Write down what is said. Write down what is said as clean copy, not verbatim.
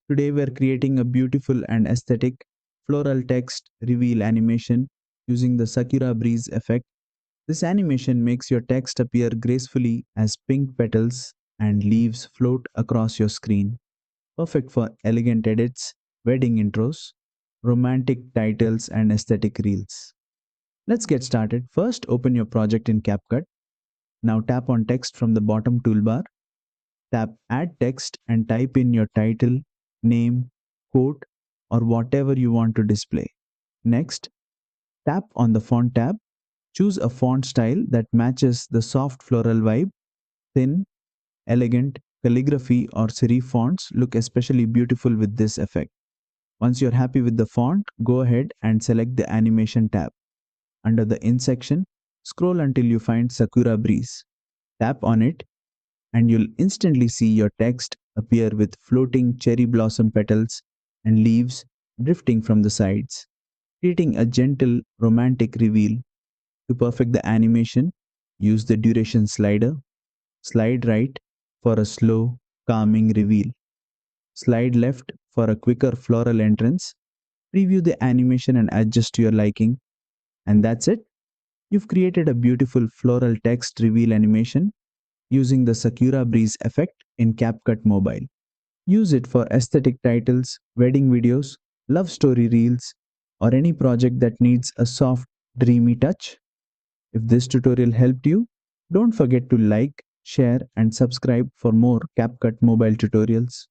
Today we are creating a beautiful and aesthetic floral text reveal animation using the Sakura Breeze effect. This animation makes your text appear gracefully as pink petals and leaves float across your screen. Perfect for elegant edits, wedding intros, romantic titles, and aesthetic reels. Let's get started. First, open your project in CapCut. Now tap on text from the bottom toolbar. Tap Add Text and type in your title, name, quote, or whatever you want to display. Next, tap on the Font tab. Choose a font style that matches the soft floral vibe. Thin, elegant, calligraphy, or serif fonts look especially beautiful with this effect. Once you're happy with the font, go ahead and select the Animation tab. Under the In section, scroll until you find Sakura Breeze. Tap on it and you'll instantly see your text appear with floating cherry blossom petals and leaves drifting from the sides, creating a gentle, romantic reveal. To perfect the animation, use the duration slider. Slide right for a slow, calming reveal. Slide left for a quicker floral entrance. Preview the animation and adjust to your liking. And that's it. You've created a beautiful floral text reveal animation using the Sakura Breeze effect in CapCut Mobile. Use it for aesthetic titles, wedding videos, love story reels, or any project that needs a soft, dreamy touch. If this tutorial helped you, don't forget to like, share, and subscribe for more CapCut Mobile tutorials.